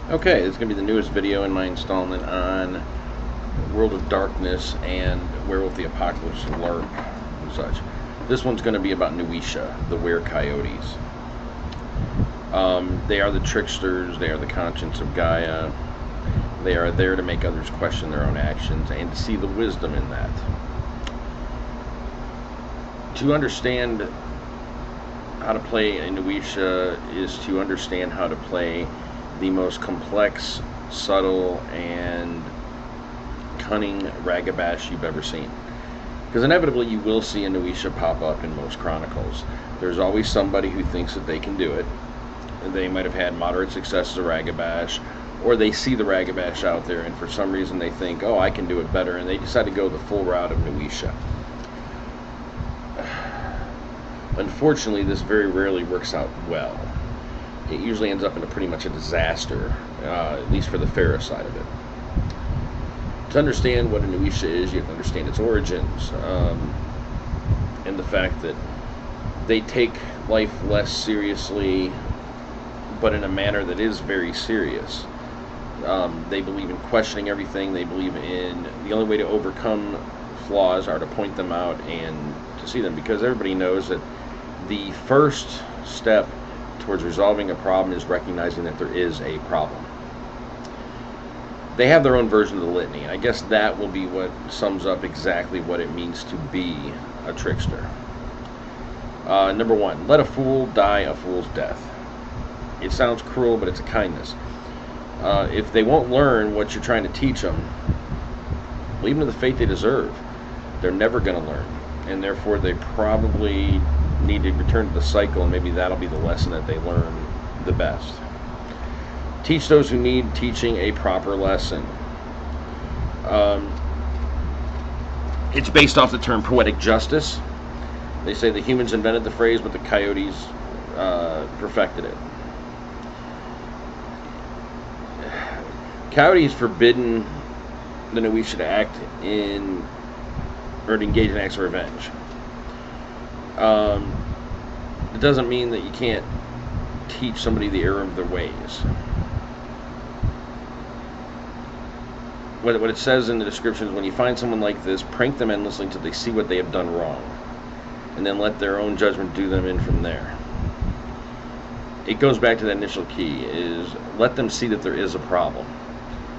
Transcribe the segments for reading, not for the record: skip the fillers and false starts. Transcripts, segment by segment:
Okay, this is going to be the newest video in my installment on World of Darkness and Werewolf the Apocalypse LARP and such. This one's going to be about Nuwisha, the Werecoyotes. They are the tricksters, they are the conscience of Gaia. They are there to make others question their own actions and to see the wisdom in that. To understand how to play a Nuwisha is to understand how to play the most complex, subtle, and cunning ragabash you've ever seen. Because inevitably you will see a Nuwisha pop up in most chronicles. There's always somebody who thinks that they can do it. They might have had moderate success as a ragabash, or they see the ragabash out there and for some reason they think, oh, I can do it better, and they decide to go the full route of Nuwisha. Unfortunately, this very rarely works out well. It usually ends up in pretty much a disaster, at least for the Pharaoh side of it. To understand what a Nuwisha is, you have to understand its origins, and the fact that they take life less seriously, but in a manner that is very serious. They believe in questioning everything. They believe in the only way to overcome flaws are to point them out and to see them, because everybody knows that the first step towards resolving a problem is recognizing that there is a problem. They have their own version of the litany, and I guess that will be what sums up exactly what it means to be a trickster. Number one, let a fool die a fool's death. It sounds cruel, but it's a kindness. If they won't learn what you're trying to teach them, leave them to the fate they deserve. They're never going to learn, and therefore they probably need to return to the cycle, and maybe that'll be the lesson that they learn the best. Teach those who need teaching a proper lesson. It's based off the term poetic justice. They say the humans invented the phrase, but the coyotes perfected it. Coyotes forbidden the Nuwisha to act in or to engage in acts of revenge. It doesn't mean that you can't teach somebody the error of their ways. What it says in the description is, when you find someone like this, prank them endlessly until they see what they have done wrong, and then let their own judgment do them in from there. It goes back to that initial key, is let them see that there is a problem,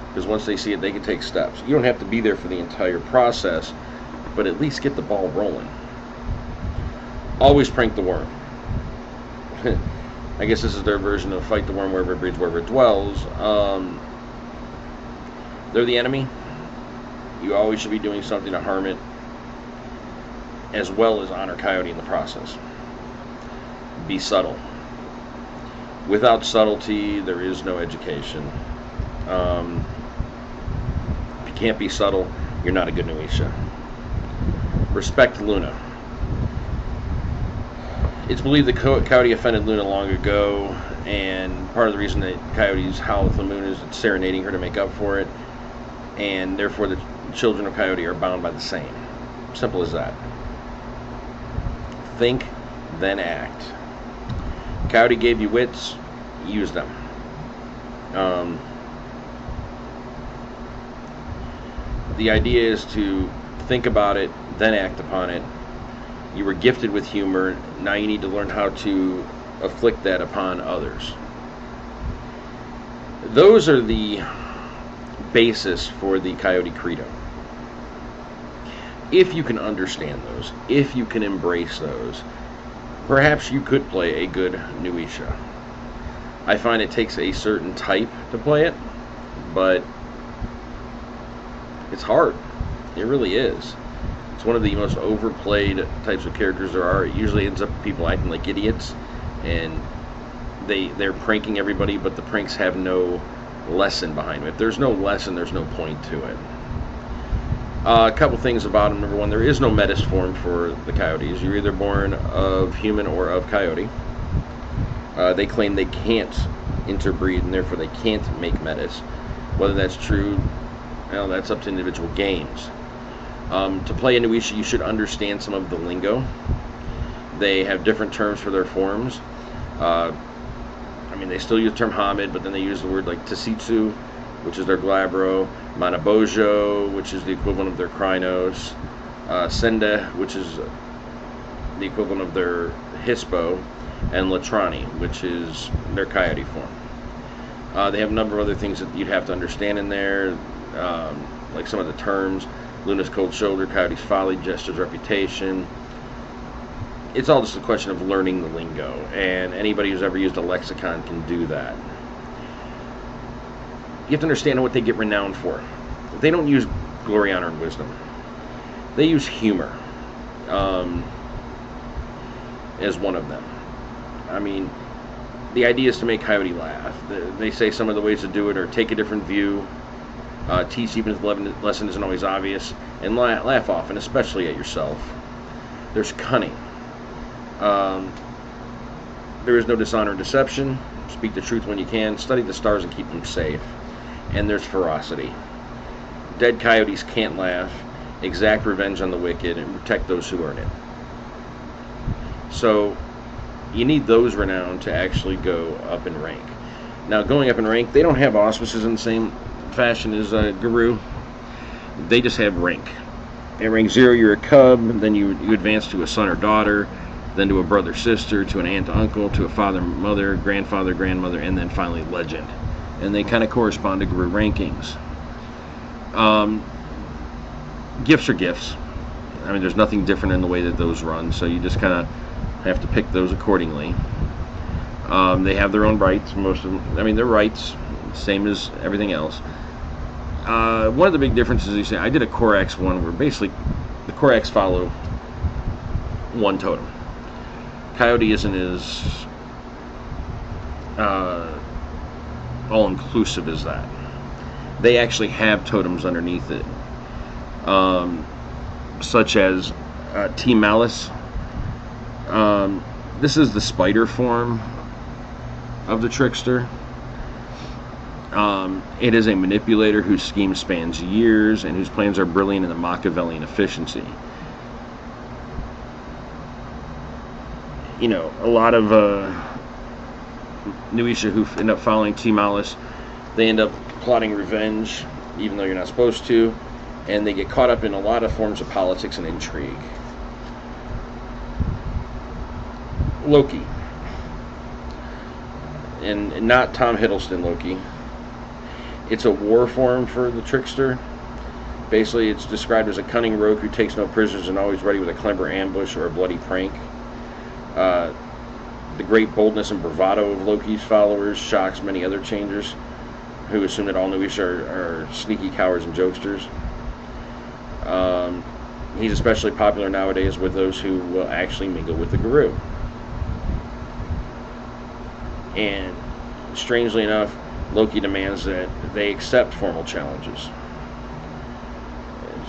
because once they see it, they can take steps. You don't have to be there for the entire process, but at least get the ball rolling. Always prank the worm. I guess this is their version of fight the worm wherever it breeds, wherever it dwells. They're the enemy. You always should be doing something to harm it, as well as honor Coyote in the process. Be subtle. Without subtlety, there is no education. If you can't be subtle, you're not a good Nuwisha. Respect Luna. It's believed that Coyote offended Luna long ago, and part of the reason that Coyotes howl at the moon is it's serenading her to make up for it, and therefore the children of Coyote are bound by the same. Simple as that. Think, then act. Coyote gave you wits, use them. The idea is to think about it, then act upon it. You were gifted with humor, now you need to learn how to afflict that upon others. Those are the basis for the Coyote Credo. If you can understand those, if you can embrace those, perhaps you could play a good Nuwisha. I find it takes a certain type to play it, but it's hard. It really is. It's one of the most overplayed types of characters there are. It usually ends up with people acting like idiots, and they're pranking everybody, but the pranks have no lesson behind them. If there's no lesson, there's no point to it. A couple things about them. Number one, there is no metis form for the Coyotes. You're either born of human or of Coyote. They claim they can't interbreed, and therefore they can't make metis. Whether that's true, well, that's up to individual games. To play a Nuwisha, you should understand some of the lingo. They have different terms for their forms. mean, they still use the term Hamid, but then they use the word like Tesitsu, which is their Glabro, Manabojo, which is the equivalent of their Krynos, Senda, which is the equivalent of their Hispo, and Latrani, which is their Coyote form. They have a number of other things that you'd have to understand in there, like some of the terms, Luna's Cold Shoulder, Coyote's Folly, Jester's Reputation. It's all just a question of learning the lingo, and anybody who's ever used a lexicon can do that. You have to understand what they get renowned for. They don't use glory, honor, and wisdom. They use humor as one of them. I mean, the idea is to make Coyote laugh. They say some of the ways to do it are take a different view, teach even if the lesson isn't always obvious, and laugh often, especially at yourself. There's cunning. There is no dishonor and deception. Speak the truth when you can. Study the stars and keep them safe. And there's ferocity. Dead coyotes can't laugh, exact revenge on the wicked, and protect those who earn it. So you need those renowned to actually go up in rank. Now, going up in rank, they don't have auspices in the same fashion as Guru. They just have rank. At rank 0, you're a cub, then you advance to a son or daughter, then to a brother, sister, to an aunt, uncle, to a father, mother, grandfather, grandmother, and then finally legend. And they kind of correspond to Guru rankings. Gifts are gifts. I mean, there's nothing different in the way that those run, so you just kind of have to pick those accordingly. They have their own rights. Most of them, I mean, their rights, same as everything else. One of the big differences, you say, I did a Corax one where basically the Corax follow one totem. Coyote isn't as all-inclusive as that. They actually have totems underneath it, such as T. Malice. This is the spider form of the trickster. It is a manipulator whose scheme spans years and whose plans are brilliant in the Machiavellian efficiency. You know, a lot of Nuwisha who end up following T. Malice, they end up plotting revenge, even though you're not supposed to, and they get caught up in a lot of forms of politics and intrigue. Loki. And not Tom Hiddleston Loki. It's a war form for the trickster. Basically, it's described as a cunning rogue who takes no prisoners and always ready with a clever ambush or a bloody prank. The great boldness and bravado of Loki's followers shocks many other changers who assume that all Nuwisha are sneaky cowards and jokesters. He's especially popular nowadays with those who will actually mingle with the Guru. And strangely enough, Loki demands that they accept formal challenges.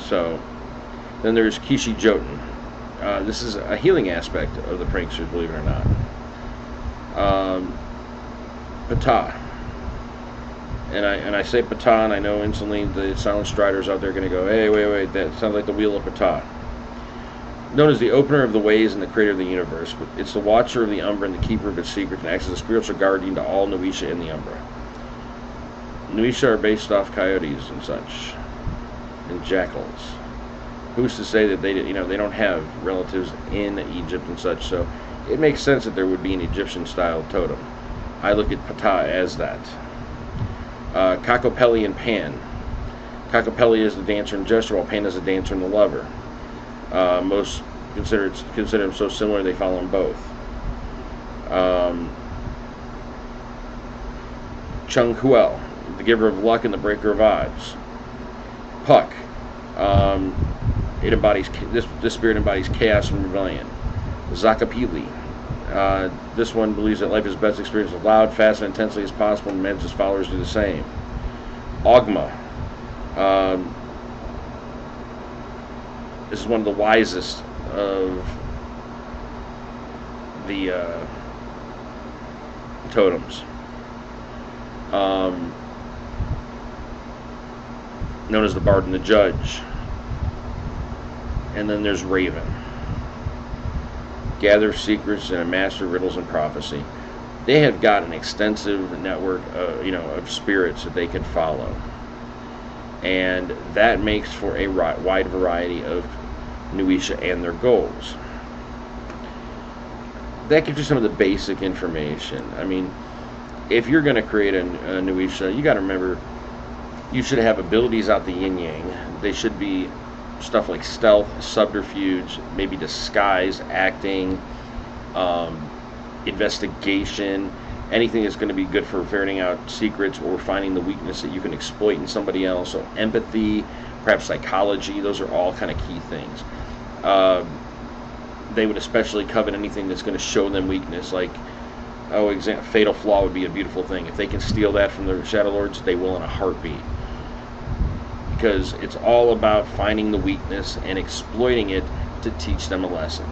So, then there's Kishi Jotun. This is a healing aspect of the pranksters, believe it or not. Ptah. And I say Ptah, and I know instantly the silent striders out there are going to go, hey, wait, that sounds like the wheel of Ptah. Known as the opener of the ways and the creator of the universe, it's the watcher of the Umbra and the keeper of its secrets, and acts as a spiritual guardian to all Nuwisha in the Umbra. Nuwisha are based off coyotes and such, and jackals. Who's to say that they don't have relatives in Egypt and such? So it makes sense that there would be an Egyptian-style totem. I look at Ptah as that. Kakopelli and Pan. Kakopelli is the dancer and jester, while Pan is the dancer and the lover. Most consider them so similar they follow them both. Chung Kuel, the giver of luck and the breaker of odds. Puck, it embodies this spirit embodies chaos and rebellion. Zakapili, this one believes that life is best experienced as loud, fast, and intensely as possible, and demands his followers do the same. Ogma, this is one of the wisest of the totems. Known as the Bard and the Judge. And then there's Raven. Gather secrets and a master of riddles and prophecy. they have got an extensive network, of spirits that they can follow, and that makes for a wide variety of Nuwisha and their goals. That gives you some of the basic information. I mean, if you're going to create a Nuwisha, you got to remember you should have abilities out the yin yang. They should be stuff like stealth, subterfuge, maybe disguise, acting, investigation, anything that's going to be good for ferreting out secrets or finding the weakness that you can exploit in somebody else. So empathy, perhaps psychology, those are all kind of key things. They would especially covet anything that's going to show them weakness, like, fatal flaw would be a beautiful thing. If they can steal that from the Shadow Lords, they will in a heartbeat. Because it's all about finding the weakness and exploiting it to teach them a lesson.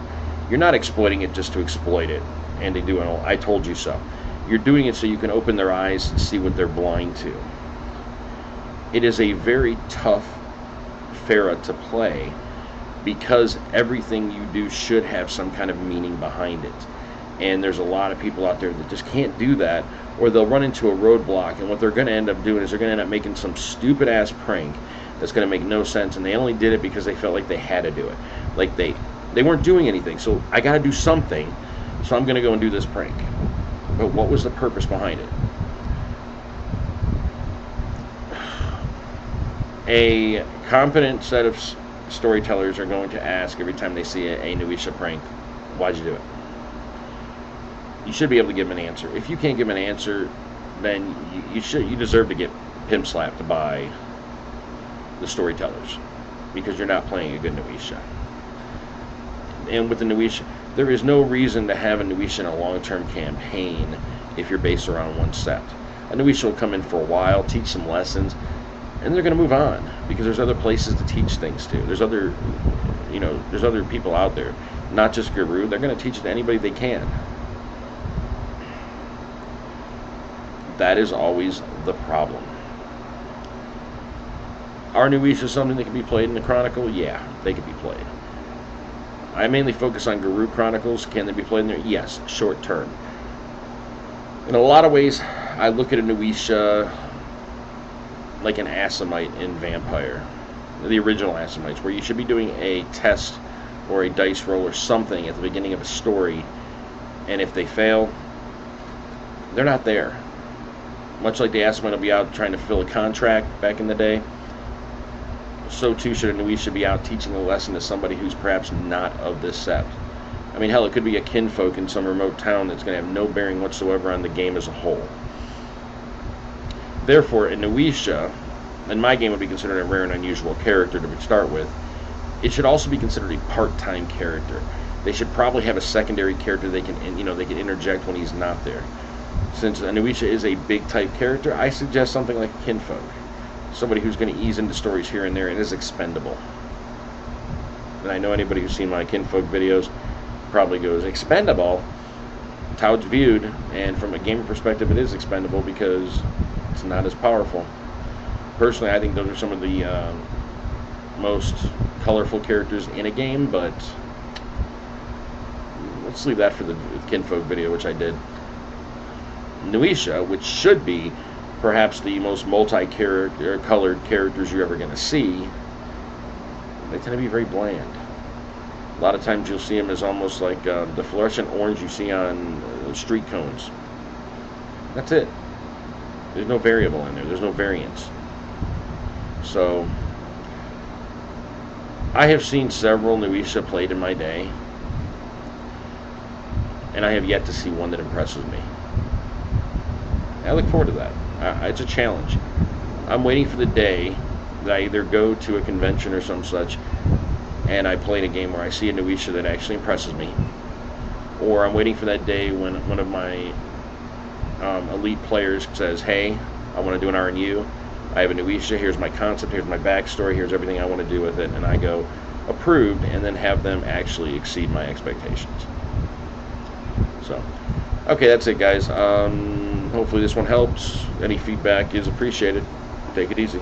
You're not exploiting it just to exploit it and to do an I told you so. You're doing it so you can open their eyes and see what they're blind to. It is a very tough Pharaoh to play because everything you do should have some kind of meaning behind it. And there's a lot of people out there that just can't do that, or they'll run into a roadblock, and what they're going to end up doing is they're going to end up making some stupid ass prank that's going to make no sense, and they only did it because they felt like they had to do it. Like they weren't doing anything, so I got to do something, so I'm going to go and do this prank. But what was the purpose behind it? A competent set of storytellers are going to ask every time they see a Nuwisha prank, why'd you do it? You should be able to give them an answer. If you can't give them an answer, then you deserve to get pimp slapped by the storytellers, because you're not playing a good Nuwisha. And with the Nuwisha, there is no reason to have a Nuwisha in a long-term campaign if you're based around one set. A Nuwisha will come in for a while, teach some lessons, and they're going to move on because there's other places to teach things to. There's other people out there, not just Guru. They're going to teach it to anybody they can. That is always the problem. Are Nuwisha something that can be played in the Chronicle? Yeah, they can be played. I mainly focus on Guru Chronicles. Can they be played in there? Yes, short term. In a lot of ways, I look at a Nuwisha like an Assamite in Vampire. The original Assamites, where you should be doing a test or a dice roll or something at the beginning of a story, and if they fail, they're not there. Much like the Assamite will be out trying to fill a contract back in the day, so too should a Nuwisha be out teaching a lesson to somebody who's perhaps not of this set. I mean, hell, it could be a kinfolk in some remote town that's going to have no bearing whatsoever on the game as a whole. Therefore, a Nuwisha, in my game, would be considered a rare and unusual character to start with. It should also be considered a part-time character. They should probably have a secondary character they can interject when he's not there. Since a Nuwisha is a big type character, I suggest something like a kinfolk. Somebody who's going to ease into stories here and there and is expendable. And I know anybody who's seen my kinfolk videos probably goes, expendable? That's how it's viewed, and from a gamer perspective it is expendable because it's not as powerful. Personally, I think those are some of the most colorful characters in a game, but let's leave that for the kinfolk video, which I did. Nuwisha, which should be perhaps the most multi-colored characters you're ever going to see, they tend to be very bland. A lot of times you'll see them as almost like the fluorescent orange you see on street cones. That's it. There's no variable in there. There's no variance. So, I have seen several Nuwisha played in my day, and I have yet to see one that impresses me. I look forward to that. It's a challenge. I'm waiting for the day that I either go to a convention or some such and I play in a game where I see a Nuwisha that actually impresses me, or I'm waiting for that day when one of my elite players says, hey, I want to do an RNU, I have a Nuwisha, here's my concept, here's my backstory, here's everything I want to do with it, and I go, approved, and then have them actually exceed my expectations. So, okay, that's it, guys. Hopefully this one helps. Any feedback is appreciated. Take it easy.